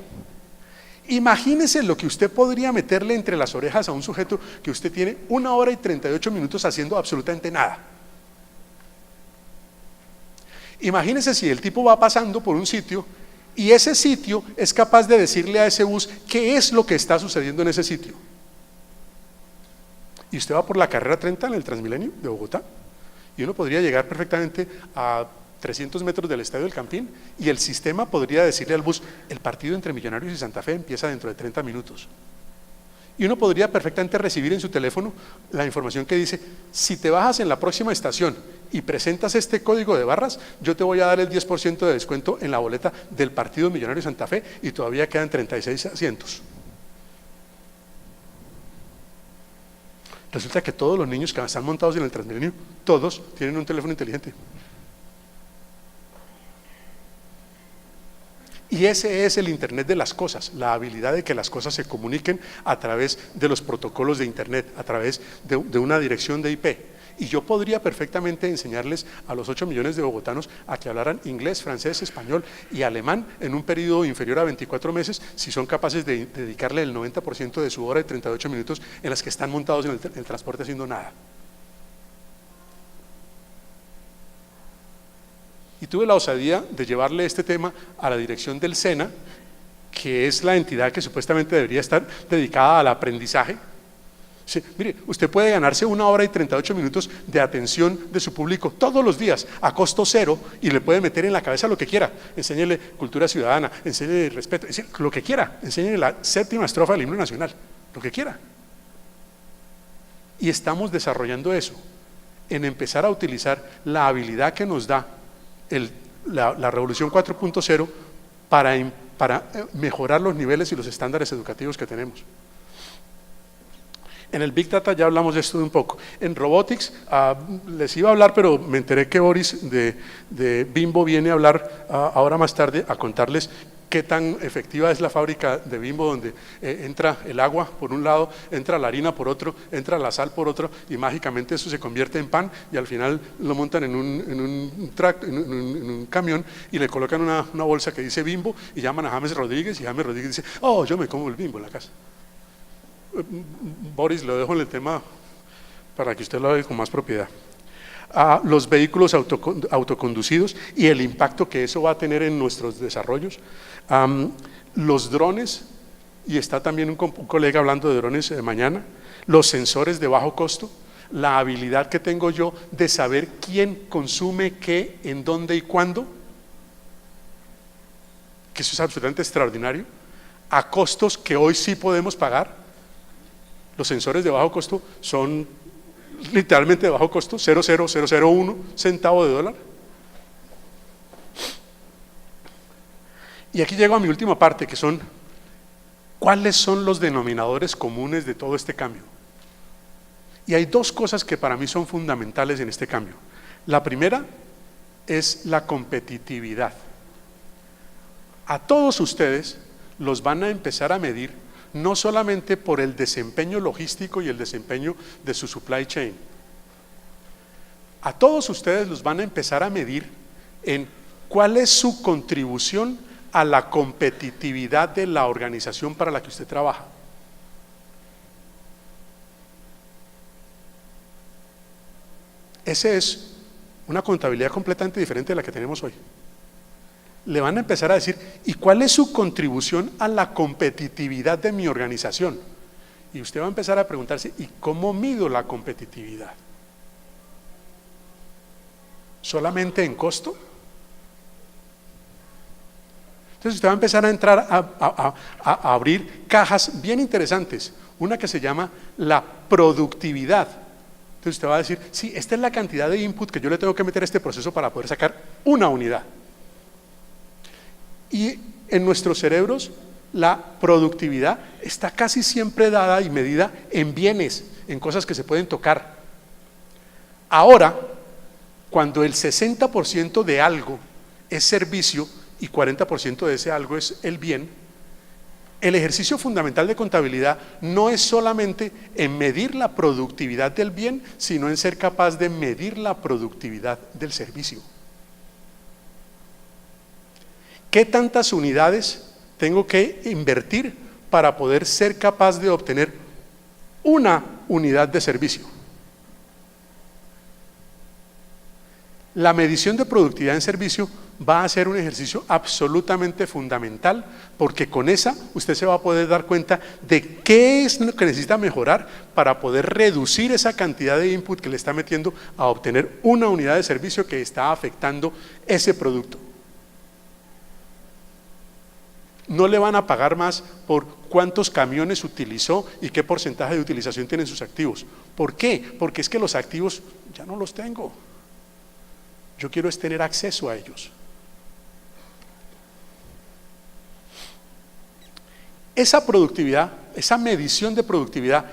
Imagínese lo que usted podría meterle entre las orejas a un sujeto que usted tiene 1 hora y 38 minutos haciendo absolutamente nada. Imagínese si el tipo va pasando por un sitio y ese sitio es capaz de decirle a ese bus qué es lo que está sucediendo en ese sitio. Y usted va por la carrera 30 en el Transmilenio de Bogotá y uno podría llegar perfectamente a 300 metros del Estadio del Campín y el sistema podría decirle al bus: el partido entre Millonarios y Santa Fe empieza dentro de 30 minutos. Y uno podría perfectamente recibir en su teléfono la información que dice: si te bajas en la próxima estación y presentas este código de barras, yo te voy a dar el 10% de descuento en la boleta del partido Millonarios Santa Fe y todavía quedan 36 asientos. Resulta que todos los niños que están montados en el Transmilenio, todos tienen un teléfono inteligente. Y ese es el Internet de las cosas, la habilidad de que las cosas se comuniquen a través de los protocolos de Internet, a través de una dirección de IP. Y yo podría perfectamente enseñarles a los 8 millones de bogotanos a que hablaran inglés, francés, español y alemán en un periodo inferior a 24 meses si son capaces de dedicarle el 90% de su hora de 38 minutos en las que están montados en el transporte haciendo nada. Y tuve la osadía de llevarle este tema a la dirección del SENA, que es la entidad que supuestamente debería estar dedicada al aprendizaje. Sí, mire, usted puede ganarse 1 hora y 38 minutos de atención de su público todos los días a costo cero y le puede meter en la cabeza lo que quiera. Enséñele cultura ciudadana, enséñele respeto, lo que quiera, enséñele la 7ª estrofa del himno nacional, lo que quiera. Y estamos desarrollando eso, en empezar a utilizar la habilidad que nos da la revolución 4.0 para mejorar los niveles y los estándares educativos que tenemos. En el Big Data ya hablamos de esto un poco. En Robotics les iba a hablar, pero me enteré que Boris de Bimbo viene a hablar ahora más tarde a contarles qué tan efectiva es la fábrica de Bimbo, donde entra el agua por un lado, entra la harina por otro, entra la sal por otro y mágicamente eso se convierte en pan y al final lo montan en un camión y le colocan una bolsa que dice Bimbo y llaman a James Rodríguez y James Rodríguez dice: oh, yo me como el Bimbo en la casa. Boris, lo dejo en el tema para que usted lo vea con más propiedad. Los vehículos autoconducidos y el impacto que eso va a tener en nuestros desarrollos, los drones, y está también un colega hablando de drones mañana, los sensores de bajo costo, la habilidad que tengo yo de saber quién consume qué, en dónde y cuándo, que eso es absolutamente extraordinario, a costos que hoy sí podemos pagar. Los sensores de bajo costo son literalmente de bajo costo, 0,0001 centavo de dólar. Y aquí llego a mi última parte, que son ¿cuáles son los denominadores comunes de todo este cambio? Y hay 2 cosas que para mí son fundamentales en este cambio. La primera es la competitividad. A todos ustedes los van a empezar a medir no solamente por el desempeño logístico y el desempeño de su supply chain. A todos ustedes los van a empezar a medir en cuál es su contribución a la competitividad de la organización para la que usted trabaja. Esa es una contabilidad completamente diferente de la que tenemos hoy. Le van a empezar a decir: ¿y cuál es su contribución a la competitividad de mi organización? Y usted va a empezar a preguntarse: ¿y cómo mido la competitividad? ¿Solamente en costo? Entonces usted va a empezar a entrar a abrir cajas bien interesantes, una que se llama la productividad. Entonces usted va a decir: sí, esta es la cantidad de input que yo le tengo que meter a este proceso para poder sacar una unidad. Y en nuestros cerebros la productividad está casi siempre dada y medida en bienes, en cosas que se pueden tocar. Ahora, cuando el 60% de algo es servicio y 40% de ese algo es el bien, el ejercicio fundamental de contabilidad no es solamente en medir la productividad del bien, sino en ser capaz de medir la productividad del servicio. ¿Qué tantas unidades tengo que invertir para poder ser capaz de obtener una unidad de servicio. La medición de productividad en servicio va a ser un ejercicio absolutamente fundamental, porque con esa usted se va a poder dar cuenta de qué es lo que necesita mejorar para poder reducir esa cantidad de input que le está metiendo a obtener una unidad de servicio que está afectando ese producto. No le van a pagar más por cuántos camiones utilizó y qué porcentaje de utilización tienen sus activos. ¿Por qué? Porque es que los activos ya no los tengo. Yo quiero es tener acceso a ellos. Esa productividad, esa medición de productividad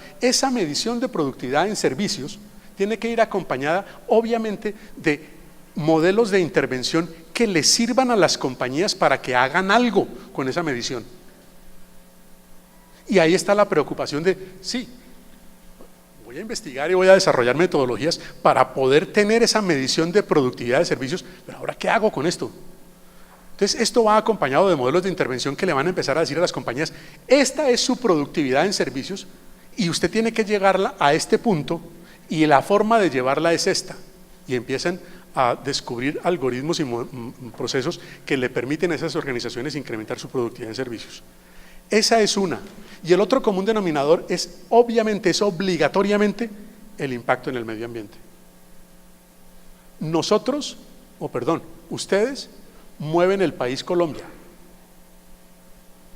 en servicios tiene que ir acompañada, obviamente, de modelos de intervención que le sirvan a las compañías para que hagan algo con esa medición. Y ahí está la preocupación de, sí, voy a investigar y voy a desarrollar metodologías para poder tener esa medición de productividad de servicios, pero ahora ¿qué hago con esto? Entonces esto va acompañado de modelos de intervención que le van a empezar a decir a las compañías, esta es su productividad en servicios y usted tiene que llegarla a este punto y la forma de llevarla es esta. Y empiezan a descubrir algoritmos y procesos que le permiten a esas organizaciones incrementar su productividad en servicios. Esa es una. Y el otro común denominador es obviamente, es obligatoriamente el impacto en el medio ambiente. Ustedes mueven el país Colombia.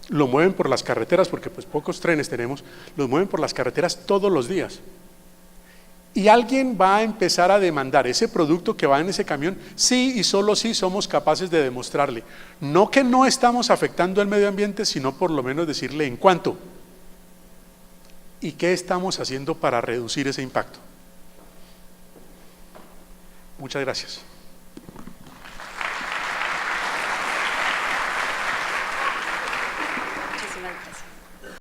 Lo mueven por las carreteras, porque pues pocos trenes tenemos, los mueven por las carreteras todos los días. Y alguien va a empezar a demandar ese producto que va en ese camión, sí y solo si somos capaces de demostrarle, no que no estamos afectando el medio ambiente, sino por lo menos decirle en cuánto y qué estamos haciendo para reducir ese impacto. Muchas gracias.